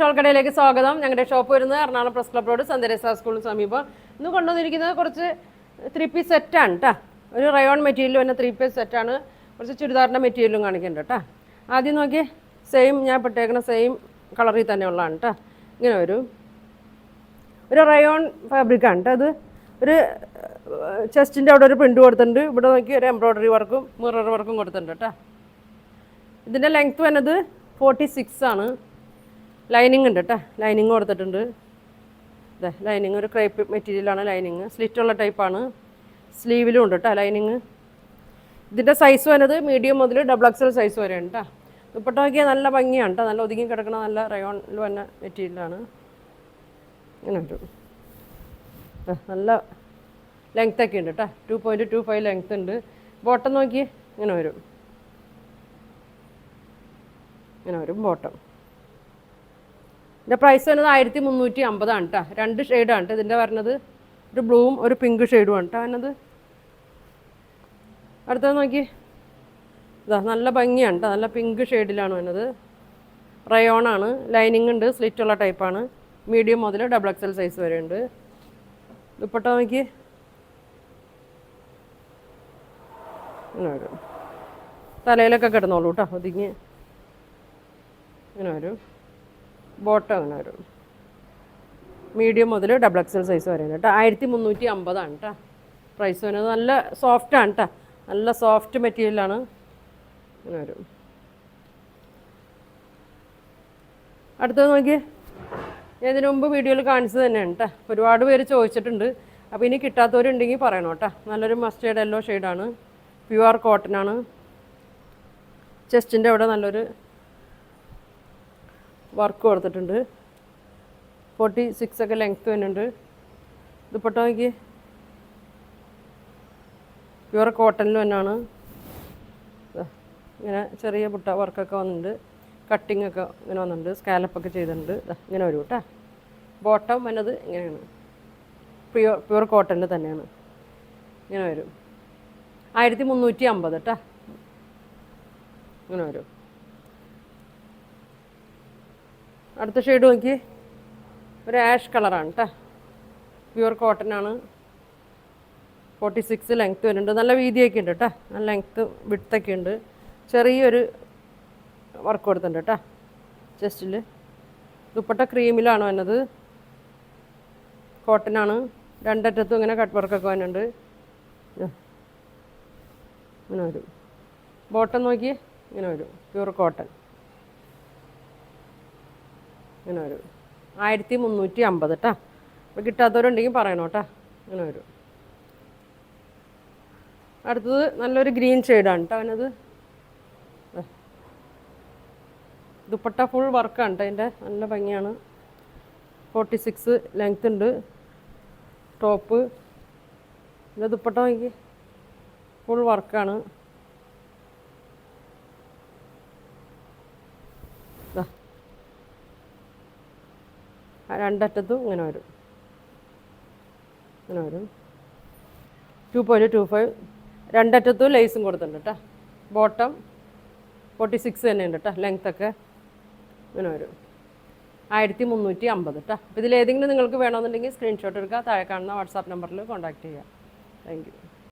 Shawl കടയിലേക്ക് സ്വാഗതം. ഞങ്ങളുടെ ഷോപ്പ് വരുന്നത് എറണാകുളം പ്രസ് ക്ലബ് റോഡ് സന്ദരേസ സ്കൂളിന് സമീപം. ഇന്ന് കൊണ്ടുവന്നിരിക്കുന്നത് കുറച്ച് 3-piece സെറ്റാണ് കേട്ടോ. ഒരു റയോൺ മെറ്റീരിയൽ തന്നെ 3-piece സെറ്റാണ്. കുറച്ച് ചുരിദാറിൻ്റെ മെറ്റീരിയലും കാണിക്കുന്നുണ്ട് കേട്ടോ. ആദ്യം നോക്കി സെയിം ഞാൻ പെട്ടേക്കുന്ന സെയിം കളറിൽ തന്നെ ഉള്ളതാണ് കേട്ടോ. ഇങ്ങനെ ഒരു റയോൺ ഫാബ്രിക്കാണ് കേട്ടോ. അത് ഒരു ചെസ്റ്റിൻ്റെ അവിടെ ഒരു പ്രിൻ്റ് കൊടുത്തിട്ടുണ്ട്. ഇവിടെ നോക്കി ഒരു എംബ്രോയ്ഡറി വർക്കും മിറർ വർക്കും കൊടുത്തിട്ടുണ്ട് കേട്ടോ. ഇതിൻ്റെ ലെങ്ത്ത് വന്നത് 46 ആണ്. ലൈനിങ് ഉണ്ട് കേട്ടോ. ലൈനിങ് കൊടുത്തിട്ടുണ്ട്. ഇതെ ലൈനിങ് ഒരു ക്രേപ്പ് മെറ്റീരിയലാണ്. ലൈനിങ് സ്ലിറ്റുള്ള ടൈപ്പാണ്. സ്ലീവിലും ഉണ്ട് കേട്ടോ ലൈനിങ്. ഇതിൻ്റെ സൈസ് വന്നത് മീഡിയം മുതൽ XXL സൈസ് വരെ ഉണ്ട് കേട്ടോ. ദുപ്പട്ട നോക്കിയാൽ നല്ല ഭംഗിയാണ് കേട്ടോ. നല്ല ഒതുങ്ങി കിടക്കുന്ന നല്ല റയോണിൽ വന്ന മെറ്റീരിയലാണ്. ഇങ്ങനെ ഒരു നല്ല ലെങ്ത്തൊക്കെ ഉണ്ട് കേട്ടോ. 2.25 ലെങ്ത്ത് ഉണ്ട്. ബോട്ടം നോക്കി ഇങ്ങനെ വരും. ഇങ്ങനെ വരും ബോട്ടം. ഇതിൻ്റെ പ്രൈസ് വരുന്നത് 1350 കേട്ടോ. 2 ഷെയ്ഡാണ് കേട്ടോ ഇതിൻ്റെ വരുന്നത്. ഒരു ബ്ലൂവും ഒരു പിങ്ക് ഷെയ്ഡുമാണ് കേട്ടോ വരുന്നത്. അടുത്തത് നോക്കി ഇതാ നല്ല ഭംഗിയാണ് കേട്ടോ. നല്ല പിങ്ക് ഷെയ്ഡിലാണ് വരുന്നത്. റയോണാണ്. ലൈനിങ് ഉണ്ട്. സ്ലിറ്റുള്ള ടൈപ്പാണ്. മീഡിയം മുതൽ XXL സൈസ് വരെ ഉണ്ട്. ദുപ്പട്ട നോക്കി ഇങ്ങനെ വരും. തലയിലൊക്കെ കിടന്നോളൂ കേട്ടോ ഒതുങ്ങി. ഇങ്ങനെ വരും. ബോട്ടം അങ്ങനെ വരും. മീഡിയം മുതൽ XXL സൈസ് വരെ കേട്ടോ. 1350 കേട്ടോ പ്രൈസ് വരുന്നത്. നല്ല സോഫ്റ്റാണ് കേട്ടോ. നല്ല സോഫ്റ്റ് മെറ്റീരിയലാണ്. ഇങ്ങനെ വരും. അടുത്തത് നോക്കി ഇതിനു മുമ്പ് വീഡിയോയിൽ കാണിച്ചത് തന്നെയാണ് കേട്ടോ. ഒരുപാട് പേര് ചോദിച്ചിട്ടുണ്ട്. അപ്പോൾ ഇനി കിട്ടാത്തവരുണ്ടെങ്കിൽ പറയണം കേട്ടോ. നല്ലൊരു മസ്റ്റേർഡ് യെല്ലോ ഷെയ്ഡാണ്. പ്യുവർ കോട്ടനാണ്. ചെസ്റ്റിൻ്റെ അവിടെ നല്ലൊരു വർക്ക് കൊടുത്തിട്ടുണ്ട്. 46 ഒക്കെ ലെങ്ത്ത് വരുന്നുണ്ട്. ദുപ്പട്ട നോക്കി പ്യുവർ കോട്ടണിൽ തന്നെയാണ്. ഇങ്ങനെ ചെറിയ പുട്ട വർക്കൊക്കെ വന്നിട്ടുണ്ട്. കട്ടിങ് ഒക്കെ ഇങ്ങനെ വന്നിട്ടുണ്ട്. സ്കാലപ്പൊക്കെ ചെയ്തിട്ടുണ്ട്. ഇങ്ങനെ വരും കേട്ടോ. ബോട്ടം വന്നത് ഇങ്ങനെയാണ്. പ്യുവർ കോട്ടണിൽ തന്നെയാണ്. ഇങ്ങനെ വരും. 1350 കേട്ടോ. ഇങ്ങനെ വരും. അടുത്ത ഷെയ്ഡ് നോക്കി ഒരു ആഷ് കളറാണ് കേട്ടോ. പ്യുവർ കോട്ടനാണ്. 46 ലെങ്ത്ത് വരുന്നുണ്ട്. നല്ല വീതിയൊക്കെ ഉണ്ട് കേട്ടോ. നല്ല ലെങ്ത്ത് വിട്ത്തൊക്കെ ഉണ്ട്. ചെറിയൊരു വർക്ക് കൊടുത്തിട്ടുണ്ട് കേട്ടോ ചെസ്റ്റിൽ. ദുപ്പട്ട ക്രീമിലാണ് വന്നത്. കോട്ടനാണ്. രണ്ടറ്റത്തും ഇങ്ങനെ കട്ട് വർക്കൊക്കെ വന്നിട്ടുണ്ട്. ഇങ്ങനെ വരും. ബോട്ടം നോക്കി ഇങ്ങനെ വരും. പ്യുവർ കോട്ടൺ ഇങ്ങനെ വരും. 1350 കേട്ടോ. അപ്പോൾ കിട്ടാത്തവരുണ്ടെങ്കിൽ പറയണം കേട്ടോ. ഇങ്ങനെ വരും. അടുത്തത് നല്ലൊരു ഗ്രീൻ ഷെയ്ഡാണ് കേട്ടോ അവനത്. ദുപ്പട്ട ഫുൾ വർക്കാണ് കേട്ടോ. അതിൻ്റെ നല്ല ഭംഗിയാണ്. 46 ലെങ്ത്ത് ഉണ്ട്. ടോപ്പ് ഇതിൻ്റെ ദുപ്പട്ട നോക്കി ഫുൾ വർക്കാണ്. രണ്ടറ്റത്തും ഇങ്ങനെ വരും. ഇങ്ങനെ വരും. 2.25 രണ്ടറ്റത്തും ലേസും കൊടുത്തിട്ടുണ്ട് കേട്ടോ. ബോട്ടം 46 തന്നെയുണ്ട് കേട്ടോ. ലെങ്ത്തൊക്കെ ഇങ്ങനെ വരും. 1350 കേട്ടോ. അപ്പോൾ ഇതിലേതെങ്കിലും നിങ്ങൾക്ക് വേണമെന്നുണ്ടെങ്കിൽ സ്ക്രീൻഷോട്ട് എടുക്കുക. താഴെ കാണുന്ന വാട്സാപ്പ് നമ്പറിൽ കോൺടാക്റ്റ് ചെയ്യുക. Thank you.